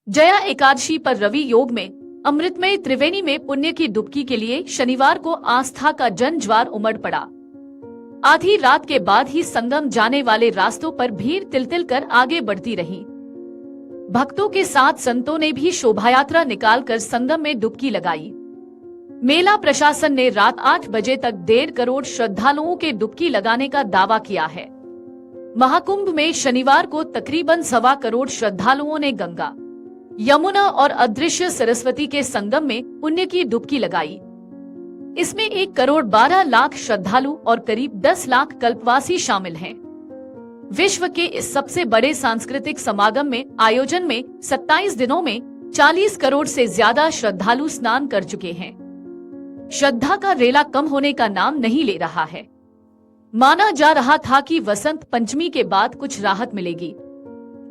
जया एकादशी पर रवि योग में अमृतमय त्रिवेणी में पुण्य की डुबकी के लिए शनिवार को आस्था का जनज्वार उमड़ पड़ा। आधी रात के बाद ही संगम जाने वाले रास्तों पर भीड़ तिल कर आगे बढ़ती रही। भक्तों के साथ संतों ने भी शोभायात्रा निकालकर संगम में डुबकी लगाई। मेला प्रशासन ने रात 8 बजे तक 1.5 करोड़ श्रद्धालुओं के डुबकी लगाने का दावा किया है। महाकुंभ में शनिवार को तकरीबन 1.25 करोड़ श्रद्धालुओं ने गंगा, यमुना और अदृश्य सरस्वती के संगम में पुण्य की डुबकी लगाई। इसमें 1 करोड़ 12 लाख श्रद्धालु और करीब 10 लाख कल्पवासी शामिल हैं। विश्व के इस सबसे बड़े सांस्कृतिक समागम में आयोजन में 27 दिनों में 40 करोड़ से ज्यादा श्रद्धालु स्नान कर चुके हैं। श्रद्धा का रेला कम होने का नाम नहीं ले रहा है। माना जा रहा था कि वसंत पंचमी के बाद कुछ राहत मिलेगी,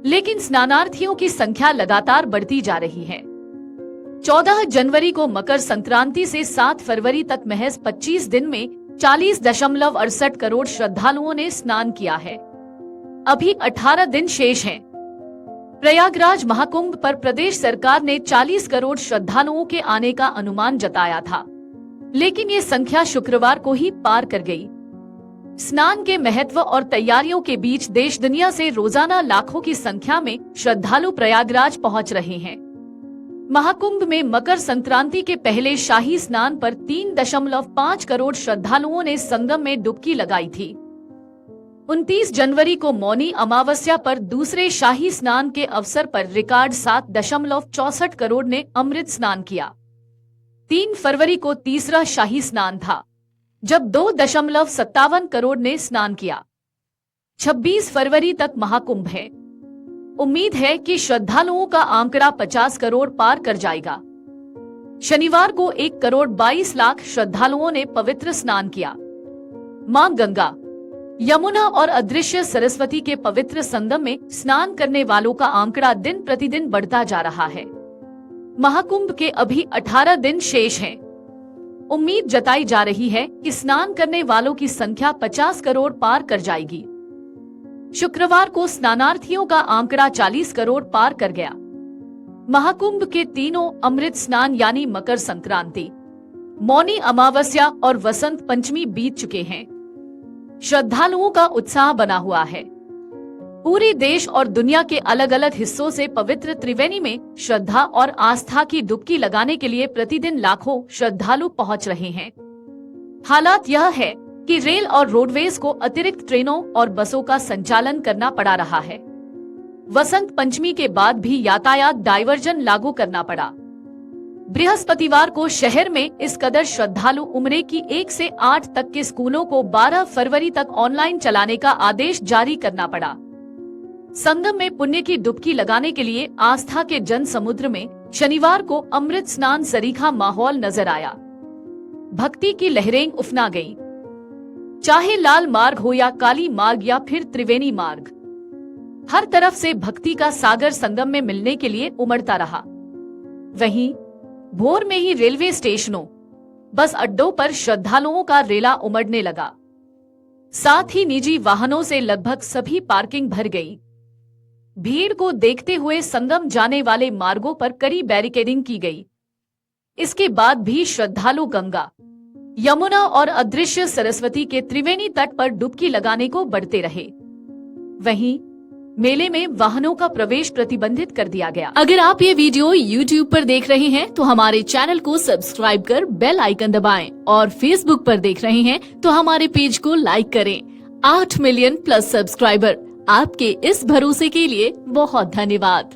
लेकिन स्नानार्थियों की संख्या लगातार बढ़ती जा रही है। 14 जनवरी को मकर संक्रांति से 7 फरवरी तक महज 25 दिन में 40.68 करोड़ श्रद्धालुओं ने स्नान किया है। अभी 18 दिन शेष हैं। प्रयागराज महाकुंभ पर प्रदेश सरकार ने 40 करोड़ श्रद्धालुओं के आने का अनुमान जताया था, लेकिन ये संख्या शुक्रवार को ही पार कर गई। स्नान के महत्व और तैयारियों के बीच देश दुनिया से रोजाना लाखों की संख्या में श्रद्धालु प्रयागराज पहुंच रहे हैं। महाकुंभ में मकर संक्रांति के पहले शाही स्नान पर 3.5 करोड़ श्रद्धालुओं ने संगम में डुबकी लगाई थी। 29 जनवरी को मौनी अमावस्या पर दूसरे शाही स्नान के अवसर पर रिकॉर्ड 7.64 करोड़ ने अमृत स्नान किया। 3 फरवरी को तीसरा शाही स्नान था, जब 2.57 करोड़ ने स्नान किया। 26 फरवरी तक महाकुंभ है। उम्मीद है कि श्रद्धालुओं का आंकड़ा 50 करोड़ पार कर जाएगा। शनिवार को 1 करोड़ 22 लाख श्रद्धालुओं ने पवित्र स्नान किया। मां गंगा, यमुना और अदृश्य सरस्वती के पवित्र संगम में स्नान करने वालों का आंकड़ा दिन प्रतिदिन बढ़ता जा रहा है। महाकुंभ के अभी 18 दिन शेष हैं। उम्मीद जताई जा रही है कि स्नान करने वालों की संख्या 50 करोड़ पार कर जाएगी। शुक्रवार को स्नानार्थियों का आंकड़ा 40 करोड़ पार कर गया। महाकुंभ के तीनों अमृत स्नान यानी मकर संक्रांति, मौनी अमावस्या और वसंत पंचमी बीत चुके हैं। श्रद्धालुओं का उत्साह बना हुआ है। पूरे देश और दुनिया के अलग अलग हिस्सों से पवित्र त्रिवेणी में श्रद्धा और आस्था की डुबकी लगाने के लिए प्रतिदिन लाखों श्रद्धालु पहुंच रहे हैं। हालात यह है कि रेल और रोडवेज को अतिरिक्त ट्रेनों और बसों का संचालन करना पड़ा रहा है। वसंत पंचमी के बाद भी यातायात डायवर्जन लागू करना पड़ा। बृहस्पतिवार को शहर में इस कदर श्रद्धालु उमड़े कि 1 से 8 तक के स्कूलों को 12 फरवरी तक ऑनलाइन चलाने का आदेश जारी करना पड़ा। संगम में पुण्य की डुबकी लगाने के लिए आस्था के जन समुद्र में शनिवार को अमृत स्नान सरीखा माहौल नजर आया। भक्ति की लहरें उफना गईं। चाहे लाल मार्ग हो या काली मार्ग या फिर त्रिवेणी मार्ग, हर तरफ से भक्ति का सागर संगम में मिलने के लिए उमड़ता रहा। वहीं भोर में ही रेलवे स्टेशनों, बस अड्डों पर श्रद्धालुओं का रेला उमड़ने लगा। साथ ही निजी वाहनों से लगभग सभी पार्किंग भर गई। भीड़ को देखते हुए संगम जाने वाले मार्गों पर कड़ी बैरिकेडिंग की गई। इसके बाद भी श्रद्धालु गंगा, यमुना और अदृश्य सरस्वती के त्रिवेणी तट पर डुबकी लगाने को बढ़ते रहे। वहीं मेले में वाहनों का प्रवेश प्रतिबंधित कर दिया गया। अगर आप ये वीडियो YouTube पर देख रहे हैं तो हमारे चैनल को सब्सक्राइब कर बेल आइकन दबाएं, और Facebook पर देख रहे हैं तो हमारे पेज को लाइक करें। 8 मिलियन प्लस सब्सक्राइबर, आपके इस भरोसे के लिए बहुत धन्यवाद।